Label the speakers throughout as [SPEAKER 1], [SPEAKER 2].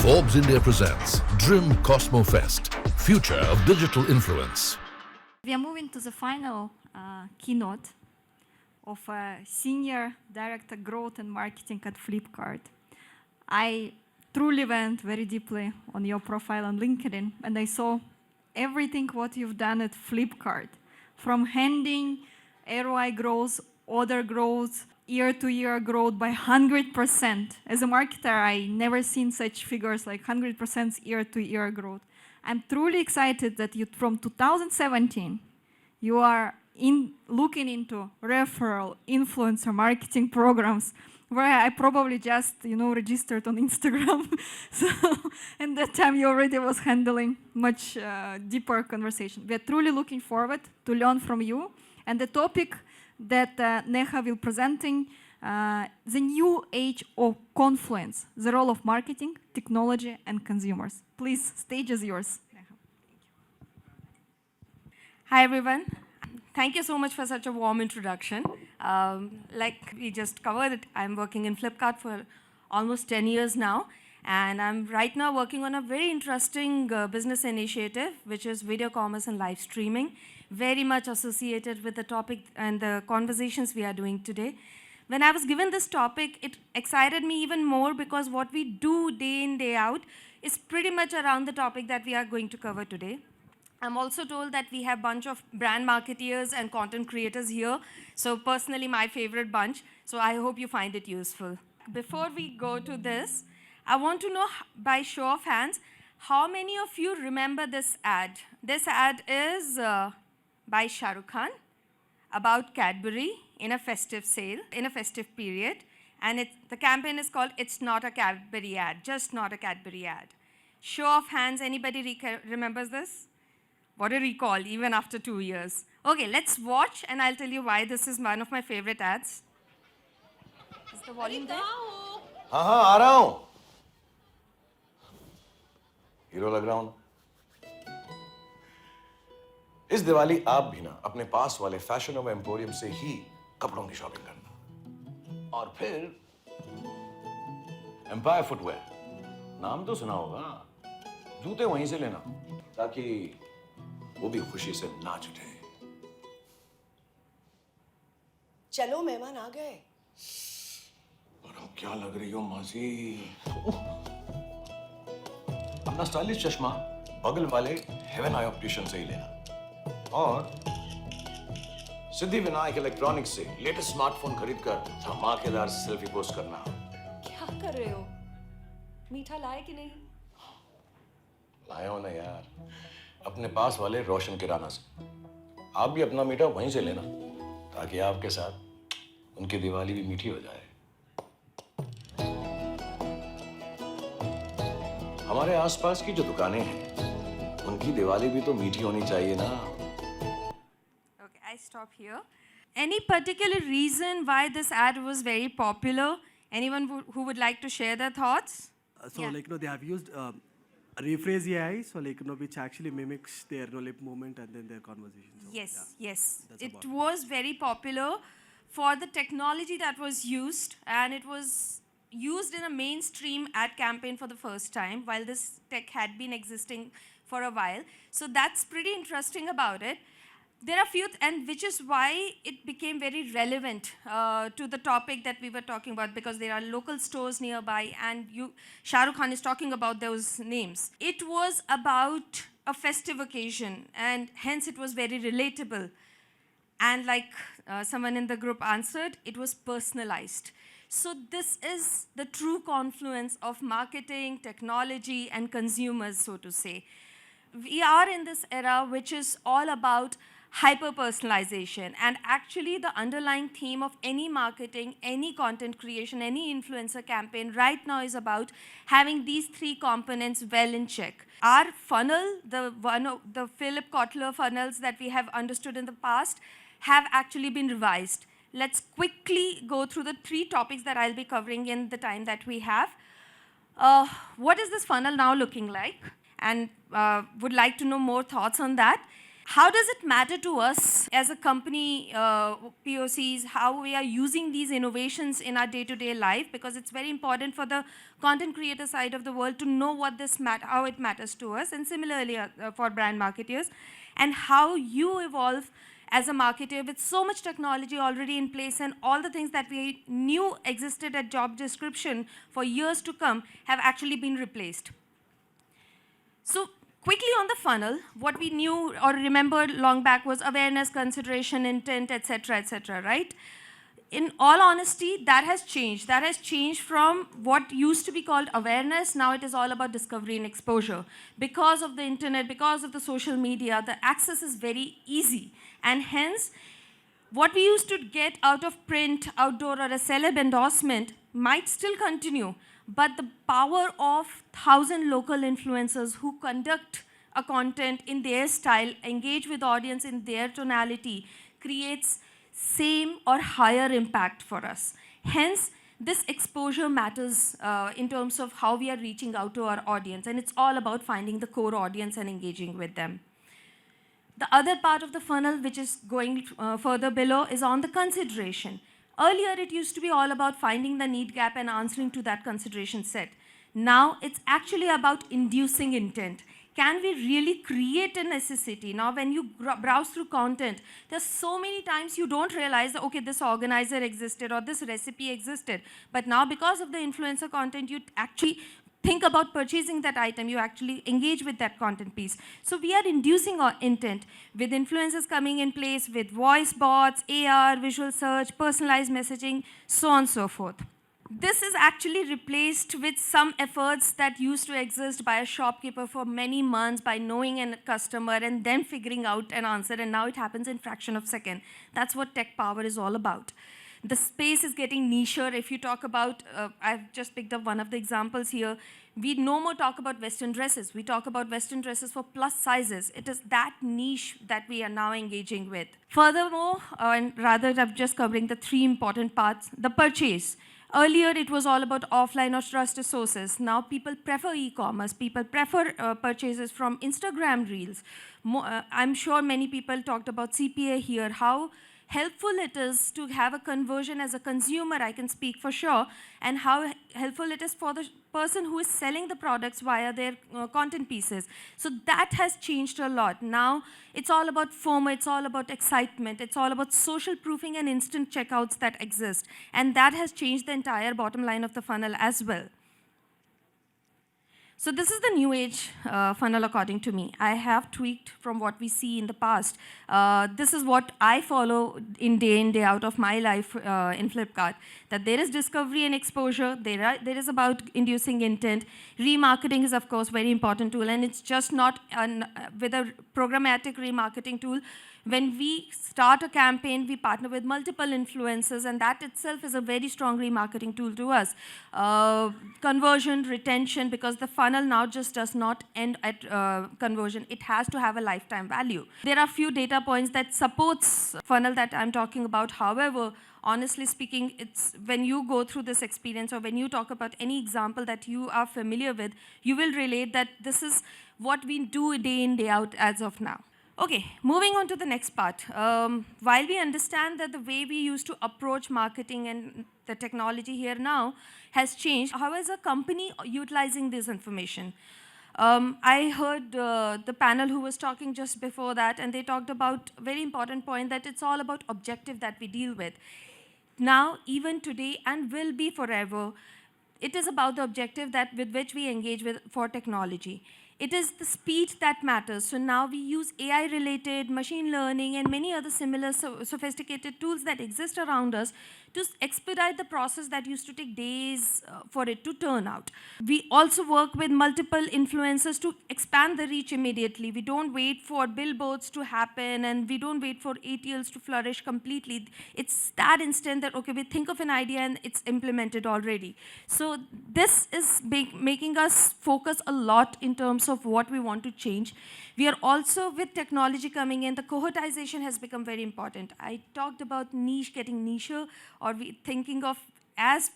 [SPEAKER 1] Forbes India presents DRIM CosmoFest, Future of Digital Influence.
[SPEAKER 2] We are moving to the final keynote of a Senior Director Growth and Marketing at Flipkart. I truly went very deeply on your profile on LinkedIn, and I saw everything what you've done at Flipkart, from handing ROI growth, order growth, year-to-year growth by 100%. As a marketer, I never seen such figures like 100% year-to-year growth. I'm truly excited that you, from 2017, you are looking into referral, influencer marketing programs, where I probably just, registered on Instagram. So, and that time you already was handling much deeper conversation. We are truly looking forward to learn from you. And the topic that Neha will presenting, the new age of confluence, the role of marketing, technology, and consumers. Please, stage is yours.
[SPEAKER 3] Hi, everyone. Thank you so much for such a warm introduction. Like we just covered, I'm working in Flipkart for almost 10 years now. And I'm right now working on a very interesting business initiative, which is video commerce and live streaming, very much associated with the topic and the conversations we are doing today. When I was given this topic, it excited me even more because what we do day in, day out is pretty much around the topic that we are going to cover today. I'm also told that we have a bunch of brand marketeers and content creators here. So personally, my favorite bunch. So I hope you find it useful. Before we go to this, I want to know, by show of hands, how many of you remember this ad? This ad is by Shah Rukh Khan about Cadbury in a festive sale, in a festive period. And the campaign is called It's Not a Cadbury Ad, Just Not a Cadbury Ad. Show of hands, anybody remembers this? What a recall, even after 2 years. Okay, let's watch, and I'll tell you why this is one of my favorite ads. Is the volume there?
[SPEAKER 4] हाँ आ रहा हूँ hero लग रहा हूँ इस दिवाली आप भी ना अपने पास वाले फैशन ऑफ एम्पोरियम से ही कपड़ों की शॉपिंग करना और फिर एम्पायर फुटवेयर नाम तो सुना होगा जूते वहीं से लेना ताकि वो भी खुशी से नाच उठे
[SPEAKER 5] चलो मेहमान आ गए
[SPEAKER 4] और क्या लग रही हो मासी अपना स्टाइलिश चश्मा बगल वाले हेवन आई ऑप्टिशियन से ही लेना और सिद्धि विनायक इलेक्ट्रॉनिक्स से लेटेस्ट स्मार्टफोन खरीदकर धमाकेदार सेल्फी पोस्ट करना
[SPEAKER 5] क्या कर रहे हो मीठा लाए कि नहीं
[SPEAKER 4] लाए हो ना यार अपने पास वाले रोशन किराना से आप भी अपना मीठा वहीं से लेना ताकि आपके साथ उनकी दिवाली भी मीठी हो जाए हमारे आसपास की जो दुकानें हैं उनकी दिवाली भी तो मीठी होनी चाहिए ना
[SPEAKER 3] Okay, I stop here. Any particular reason why this ad was very popular? Anyone who would like to share their thoughts?
[SPEAKER 6] They have used rephrase AI, which actually mimics their lip movement and then their conversation. So,
[SPEAKER 3] Yes, yes. It was very popular for the technology that was used, and it was used in a mainstream ad campaign for the first time, while this tech had been existing for a while. So that's pretty interesting about it. There are few, and which is why it became very relevant to the topic that we were talking about, because there are local stores nearby, and Shah Rukh Khan is talking about those names. It was about a festive occasion, and hence it was very relatable. And like someone in the group answered, it was personalized. So this is the true confluence of marketing, technology, and consumers, so to say. We are in this era which is all about hyper-personalization, and actually the underlying theme of any marketing, any content creation, any influencer campaign right now is about having these three components well in check. Our funnel, the Philip Kotler funnels that we have understood in the past, have actually been revised. Let's quickly go through the three topics that I'll be covering in the time that we have. What is this funnel now looking like? And would like to know more thoughts on that. How does it matter to us as a company, POCs, how we are using these innovations in our day-to-day life? Because it's very important for the content creator side of the world to know what how it matters to us, and similarly for brand marketers, and how you evolve as a marketer with so much technology already in place, and all the things that we knew existed at job description for years to come have actually been replaced. So quickly on the funnel, what we knew or remembered long back was awareness, consideration, intent, etc., right? In all honesty, that has changed. That has changed from what used to be called awareness. Now it is all about discovery and exposure. Because of the internet, because of the social media, the access is very easy. And hence, what we used to get out of print, outdoor, or a celeb endorsement might still continue. But the power of 1,000 local influencers who conduct a content in their style, engage with audience in their tonality, creates same or higher impact for us. Hence, this exposure matters in terms of how we are reaching out to our audience, and it's all about finding the core audience and engaging with them. The other part of the funnel, which is going further below, is on the consideration. Earlier, it used to be all about finding the need gap and answering to that consideration set. Now, it's actually about inducing intent. Can we really create a necessity? Now, when you browse through content, there's so many times you don't realize that, okay, this organizer existed or this recipe existed. But now, because of the influencer content, you actually think about purchasing that item, you actually engage with that content piece. So we are inducing our intent with influencers coming in place, with voice bots, AR, visual search, personalized messaging, so on and so forth. This is actually replaced with some efforts that used to exist by a shopkeeper for many months by knowing a customer and then figuring out an answer, and now it happens in fraction of a second. That's what tech power is all about. The space is getting nicher. If you talk about, I've just picked up one of the examples here. We no more talk about Western dresses. We talk about Western dresses for plus sizes. It is that niche that we are now engaging with. Furthermore, and rather I'm just covering the three important parts, the purchase. Earlier, it was all about offline or trusted sources. Now, people prefer e-commerce. People prefer purchases from Instagram Reels. I'm sure many people talked about CPA here, how helpful it is to have a conversion as a consumer, I can speak for sure, and how helpful it is for the person who is selling the products via their content pieces. So that has changed a lot. Now it's all about FOMO, it's all about excitement, it's all about social proofing and instant checkouts that exist. And that has changed the entire bottom line of the funnel as well. So this is the new age funnel according to me. I have tweaked from what we see in the past. This is what I follow in, day out of my life in Flipkart. That there is discovery and exposure, there is about inducing intent. Remarketing is of course very important tool, and it's just not with a programmatic remarketing tool. When we start a campaign, we partner with multiple influencers, and that itself is a very strong remarketing tool to us. Conversion, retention, because the funnel now just does not end at conversion. It has to have a lifetime value. There are few data points that supports funnel that I'm talking about. However, honestly speaking, it's when you go through this experience or when you talk about any example that you are familiar with, you will relate that this is what we do day in, day out as of now. Okay, moving on to the next part. While we understand that the way we used to approach marketing and the technology here now has changed, how is a company utilizing this information? I heard the panel who was talking just before that, and they talked about a very important point that it's all about objective that we deal with. Now, even today, and will be forever, it is about the objective that with which we engage with for technology. It is the speed that matters. So now we use AI-related, machine learning, and many other similar sophisticated tools that exist around us to expedite the process that used to take days for it to turn out. We also work with multiple influencers to expand the reach immediately. We don't wait for billboards to happen, and we don't wait for ATLs to flourish completely. It's that instant that, okay, we think of an idea and it's implemented already. So this is making us focus a lot in terms of what we want to change. We are also, with technology coming in, the cohortization has become very important. I talked about niche getting nicher, or we thinking of as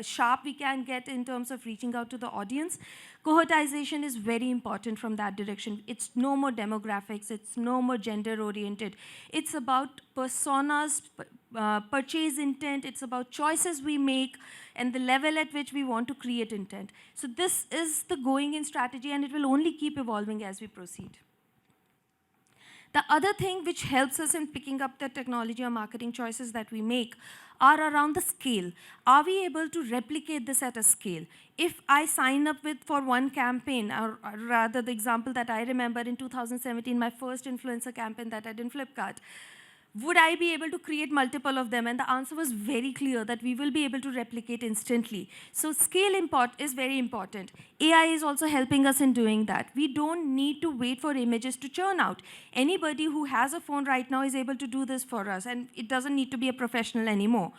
[SPEAKER 3] sharp we can get in terms of reaching out to the audience. Cohortization is very important from that direction. It's no more demographics, it's no more gender oriented. It's about personas, purchase intent, it's about choices we make and the level at which we want to create intent. So this is the going in strategy, and it will only keep evolving as we proceed. The other thing which helps us in picking up the technology or marketing choices that we make are around the scale. Are we able to replicate this at a scale? If I sign up for one campaign, or rather the example that I remember in 2017, my first influencer campaign that I did in Flipkart, would I be able to create multiple of them? And the answer was very clear that we will be able to replicate instantly. So scale is very important. AI is also helping us in doing that. We don't need to wait for images to churn out. Anybody who has a phone right now is able to do this for us, and it doesn't need to be a professional anymore.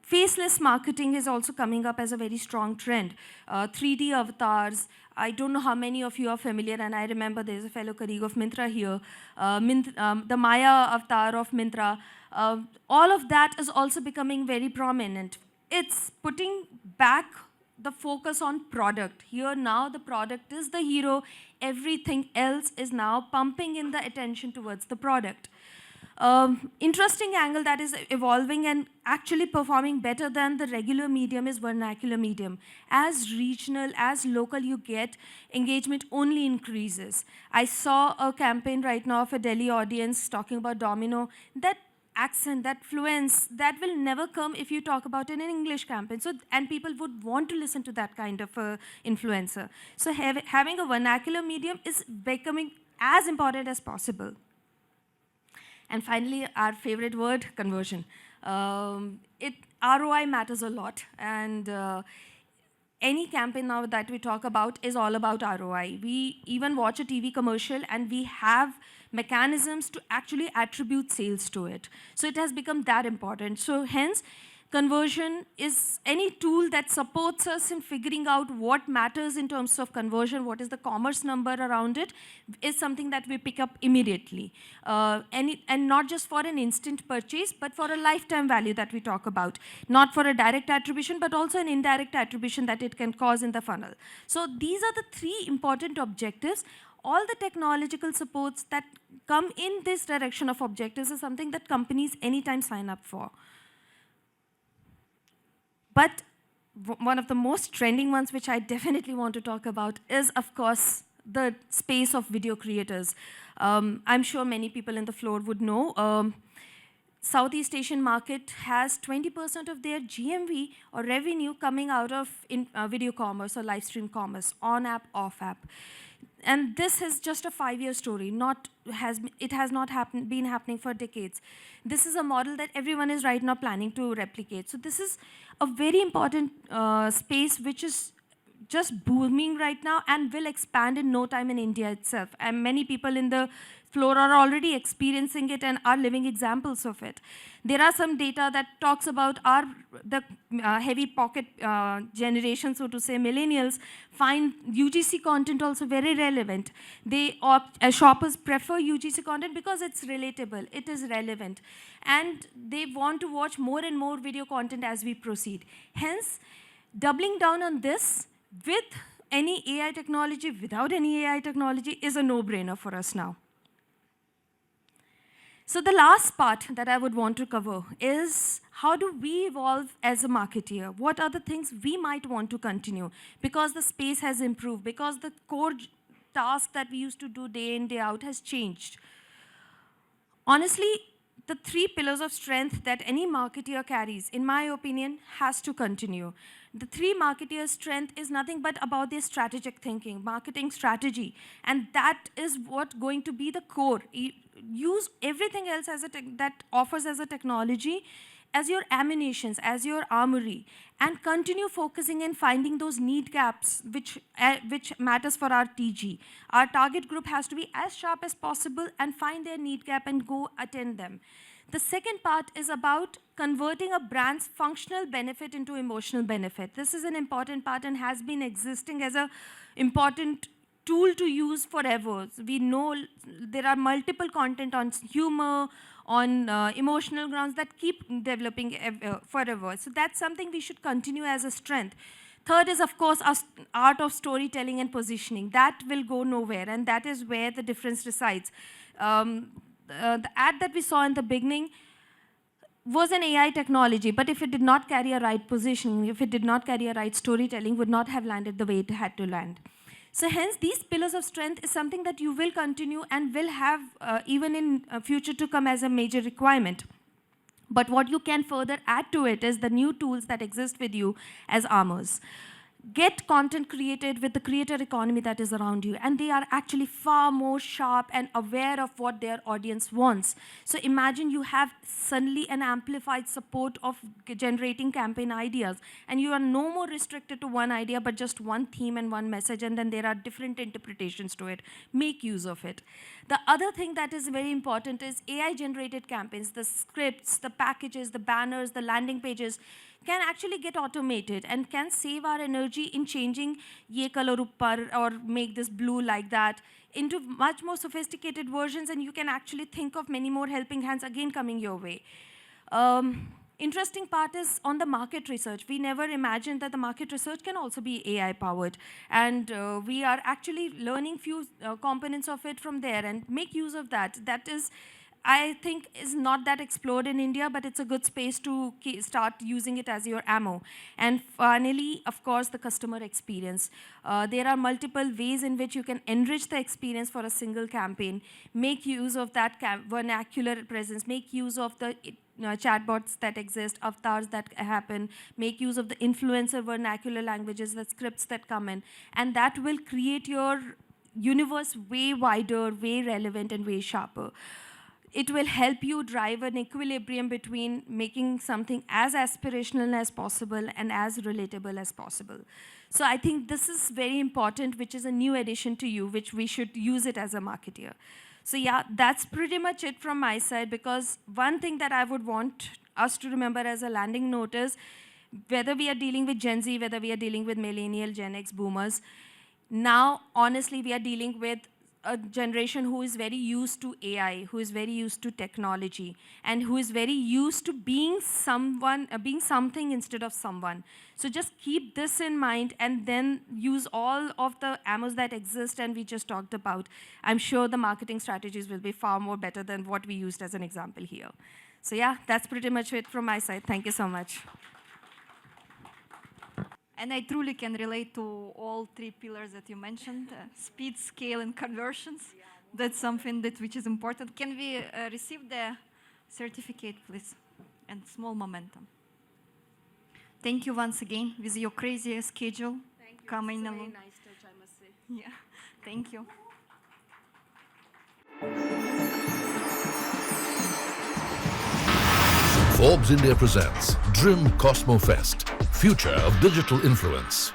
[SPEAKER 3] Faceless marketing is also coming up as a very strong trend. 3D avatars. I don't know how many of you are familiar, and I remember there's a fellow colleague of Myntra here, the Maya avatar of Myntra. All of that is also becoming very prominent. It's putting back the focus on product. Here now the product is the hero. Everything else is now pumping in the attention towards the product. Interesting angle that is evolving and actually performing better than the regular medium is vernacular medium. As regional, as local you get, engagement only increases. I saw a campaign right now of a Delhi audience talking about Domino. That accent, that fluence, that will never come if you talk about it in an English campaign. So, and people would want to listen to that kind of influencer. So having a vernacular medium is becoming as important as possible. And finally, our favorite word, conversion. ROI matters a lot, and any campaign now that we talk about is all about ROI. We even watch a TV commercial and we have mechanisms to actually attribute sales to it. So it has become that important. So hence, conversion is any tool that supports us in figuring out what matters in terms of conversion, what is the commerce number around it, is something that we pick up immediately. And not just for an instant purchase, but for a lifetime value that we talk about. Not for a direct attribution, but also an indirect attribution that it can cause in the funnel. So these are the three important objectives. All the technological supports that come in this direction of objectives is something that companies anytime sign up for. But one of the most trending ones, which I definitely want to talk about, is, of course, the space of video creators. I'm sure many people in the floor would know. Southeast Asian market has 20% of their GMV or revenue coming out of video commerce or live stream commerce, on app, off app. And this is just a 5-year story. It has not been happening for decades. This is a model that everyone is right now planning to replicate. So this is a very important space which is just booming right now and will expand in no time in India itself. And many people in the floor are already experiencing it and are living examples of it. There are some data that talks about the heavy pocket generation, so to say, millennials, find UGC content also very relevant. Shoppers prefer UGC content because it's relatable, it is relevant. And they want to watch more and more video content as we proceed. Hence, doubling down on this with any AI technology, without any AI technology, is a no-brainer for us now. So the last part that I would want to cover is how do we evolve as a marketeer? What are the things we might want to continue? Because the space has improved, because the core task that we used to do day in, day out has changed. Honestly, the 3 pillars of strength that any marketeer carries, in my opinion, has to continue. The 3 marketeers' strength is nothing but about their strategic thinking, marketing strategy, and that is what going to be the core. Use everything else that offers as a technology as your ammunitions, as your armory, and continue focusing and finding those need gaps which matters for our TG. Our target group has to be as sharp as possible and find their need gap and go attend them. The second part is about converting a brand's functional benefit into emotional benefit. This is an important part and has been existing as an important tool to use forever. We know there are multiple content on humor, on emotional grounds that keep developing forever. So that's something we should continue as a strength. Third is, of course, art of storytelling and positioning. That will go nowhere, and that is where the difference resides. The ad that we saw in the beginning was an AI technology, but if it did not carry a right positioning, if it did not carry a right storytelling, would not have landed the way it had to land. So hence, these pillars of strength is something that you will continue and will have even in future to come as a major requirement. But what you can further add to it is the new tools that exist with you as armors. Get content created with the creator economy that is around you, and they are actually far more sharp and aware of what their audience wants. So imagine you have suddenly an amplified support of generating campaign ideas, and you are no more restricted to one idea but just one theme and one message, and then there are different interpretations to it. Make use of it. The other thing that is very important is AI generated campaigns. The scripts, the packages, the banners, the landing pages can actually get automated and can save our energy in changing ye color uppar or make this blue like that into much more sophisticated versions, and you can actually think of many more helping hands again coming your way. Interesting part is on the market research. We never imagined that the market research can also be AI powered, and we are actually learning few components of it from there and make use of that. That is, I think, is not that explored in India, but it's a good space to start using it as your ammo. And finally, of course, the customer experience. There are multiple ways in which you can enrich the experience for a single campaign. Make use of that vernacular presence. Make use of the chatbots that exist, avatars that happen. Make use of the influencer vernacular languages, the scripts that come in. And that will create your universe way wider, way relevant, and way sharper. It will help you drive an equilibrium between making something as aspirational as possible and as relatable as possible. So I think this is very important, which is a new addition to you, which we should use it as a marketeer. So yeah, that's pretty much it from my side, because one thing that I would want us to remember as a landing note is, whether we are dealing with Gen Z, whether we are dealing with millennial, Gen X, boomers, now, honestly, we are dealing with a generation who is very used to AI, who is very used to technology, and who is very used to being being something instead of someone. So just keep this in mind, and then use all of the ammos that exist and we just talked about. I'm sure the marketing strategies will be far more better than what we used as an example here. So yeah, that's pretty much it from my side. Thank you so much.
[SPEAKER 2] And I truly can relate to all three pillars that you mentioned: speed, scale, and conversions. That's something which is important. Can we receive the certificate, please? And small momentum. Thank you once again with your crazy schedule.
[SPEAKER 3] Thank you.
[SPEAKER 2] Coming
[SPEAKER 3] It's a very
[SPEAKER 2] along.
[SPEAKER 3] nice touch, I must say.
[SPEAKER 2] Yeah, thank you.
[SPEAKER 1] Forbes India presents DRIM CosmoFest, Future of Digital Influence.